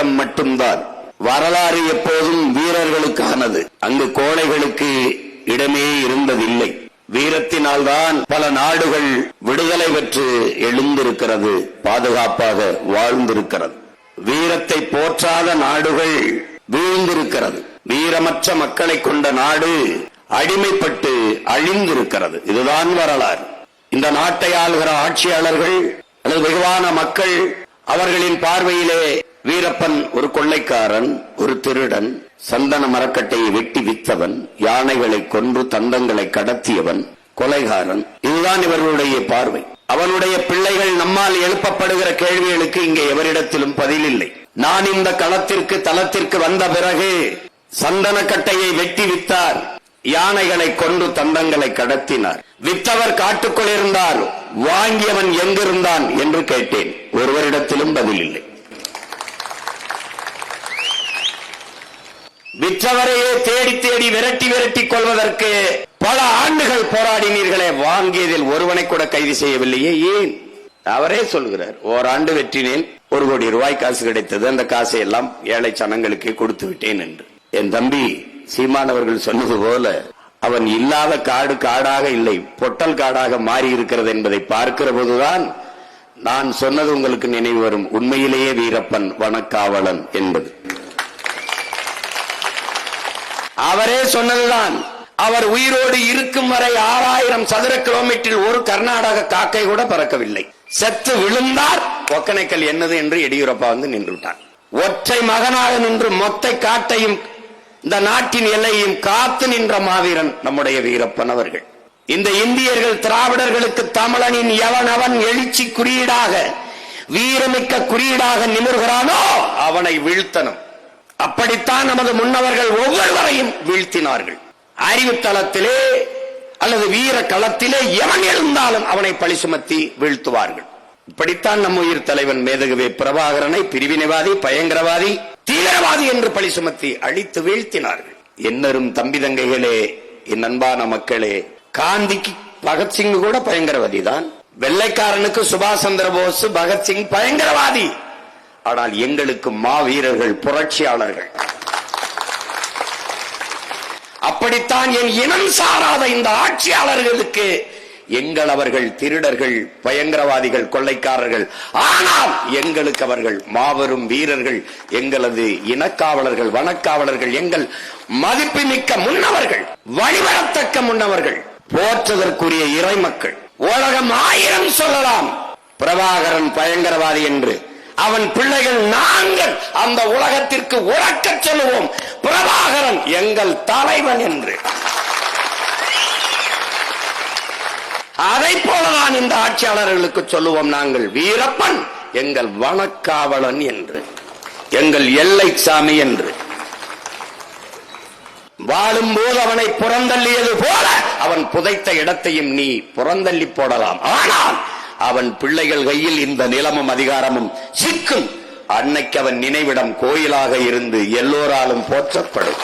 வீரம் மட்டும்தான். வரலாறு எப்போதும் வீரர்களுக்கானது. அங்கு கோழைகளுக்கு இடமே இருந்ததில்லை. வீரத்தினால்தான் பல நாடுகள் விடுதலை பெற்று எழுந்திருக்கிறது, பாதுகாப்பாக வாழ்ந்திருக்கிறது. வீரத்தை போற்றாத நாடுகள் வீழ்ந்திருக்கிறது. வீரமற்ற மக்களை கொண்ட நாடு அடிமைப்பட்டு அழிந்திருக்கிறது. இதுதான் வரலாறு. இந்த நாட்டை ஆளுகிற ஆட்சியாளர்கள் அல்லது வெகுவான மக்கள், அவர்களின் பார்வையிலே வீரப்பன் ஒரு கொள்ளைக்காரன், ஒரு திருடன், சந்தன மரக்கட்டையை வெட்டி வித்தவன், யானைகளை கொன்று தந்தங்களை கடத்தியவன், கொலைகாரன். இதுதான் இவர்களுடைய பார்வை. அவனுடைய பிள்ளைகள் நம்மால் எழுப்பப்படுகிற கேள்விகளுக்கு இங்கே எவரிடத்திலும் பதில் இல்லை. நான் இந்த களத்திற்கு தளத்திற்கு வந்த பிறகு சந்தனக்கட்டையை வெட்டி வித்தார், யானைகளை கொண்டு தந்தங்களை கடத்தினார். வித்தவர் காட்டுக்குள் இருந்தார், வாங்கியவன் எங்கிருந்தான் என்று கேட்டேன். ஒருவரிடத்திலும் பதில் இல்லை. விற்றவரையே தேடி தேடி விரட்டி விரட்டி கொள்வதற்கு பல ஆண்டுகள் போராடினீர்களே, வாங்கியதில் ஒருவனை கூட கைது செய்யவில்லையே, ஏன்? அவரே சொல்கிறார், ஓராண்டு வெற்றினேன், 1 கோடி ரூபாய் காசு கிடைத்தது, அந்த காசை எல்லாம் ஏழை சனங்களுக்கு கொடுத்து விட்டேன் என்று. என் தம்பி சீமானவர்கள் சொன்னது போல அவன் இல்லாத காடு காடாக இல்லை, பொட்டல் காடாக மாறி இருக்கிறது என்பதை பார்க்கிற போதுதான் நான் சொன்னது உங்களுக்கு நினைவு வரும். உண்மையிலேயே வீரப்பன் வனக்காவலன் என்பது அவரே சொன்னதுதான். அவர் உயிரோடு இருக்கும் வரை 6000 சதுர கிலோமீட்டரில் ஒரு கர்நாடக காக்கை கூட பறக்கவில்லை. செத்து விழுந்தார். ஒக்கனைக்கல் என்னது என்று எடியூரப்பா வந்து நின்று விட்டார். ஒற்றை மகனாக நின்று மொத்த காட்டையும் இந்த நாட்டின் எல்லையும் காத்து நின்ற மாவீரன் நம்முடைய வீரப்பன் அவர்கள். இந்த இந்தியர்கள் திராவிடர்களுக்கு தமிழனின் எவனவன் எழுச்சி குறியீடாக, வீரமிக்க குறியீடாக நிமிர்கிறானோ அவனை வீழ்த்தணும். அப்படித்தான் நமது முன்னவர்கள் ஒவ்வொருவரையும் வீழ்த்தினார்கள். அறிவு தளத்திலே அல்லது வீர களத்திலே எவன் எழுந்தாலும் அவனை பழி சுமத்தி வீழ்த்துவார்கள். இப்படித்தான் நம் உயிர் தலைவன் மேதகவே பிரபாகரனை பிரிவினைவாதி, பயங்கரவாதி, தீவிரவாதி என்று பழி சுமத்தி அழித்து வீழ்த்தினார்கள். என்னரும் தம்பி தங்கைகளே, என் அன்பான மக்களே, காந்திக்கு பகத்சிங் கூட பயங்கரவாதி தான். வெள்ளைக்காரனுக்கு சுபாஷ் சந்திர போஸ், பகத்சிங் பயங்கரவாதி. ஆனால் எங்களுக்கு மாவீரர்கள், புரட்சியாளர்கள். அப்படித்தான் என் இனம் சாராத இந்த ஆட்சியாளர்களுக்கு எங்கள் அவர்கள் திருடர்கள், பயங்கரவாதிகள், கொள்ளைக்காரர்கள். ஆனால் எங்களுக்கு அவர்கள் மாபெரும் வீரர்கள், எங்களது இனக்காவலர்கள், வனக்காவலர்கள், எங்கள் மதிப்புமிக்க முன்னவர்கள், வழிபடத்தக்க முன்னவர்கள், போற்றுதற்குரிய இறைமக்கள். உலகம் 1000 சொல்லலாம் பிரபாகரன் பயங்கரவாதி என்று. அவன் பிள்ளைகள் நாங்கள் அந்த உலகத்திற்கு உறக்க சொல்லுவோம், பிரபாகரன் எங்கள் தலைவன் என்று. அதை போலதான் இந்த ஆட்சியாளர்களுக்கு சொல்லுவோம் நாங்கள், வீரப்பன் எங்கள் வனக்காவலன் என்று, எங்கள் எல்லை சாமி என்று. வாழும்போது அவனை புறந்தள்ளியது போல அவன் புதைத்த இடத்தையும் நீ புறந்தள்ளி போடலாம். ஆனால் அவன் பிள்ளைகள் கையில் இந்த நிலமும் அதிகாரமும் சிக்கும். அன்னைக்கு அவன் நினைவிடம் கோயிலாக இருந்து எல்லோராலும் போற்றப்படும்.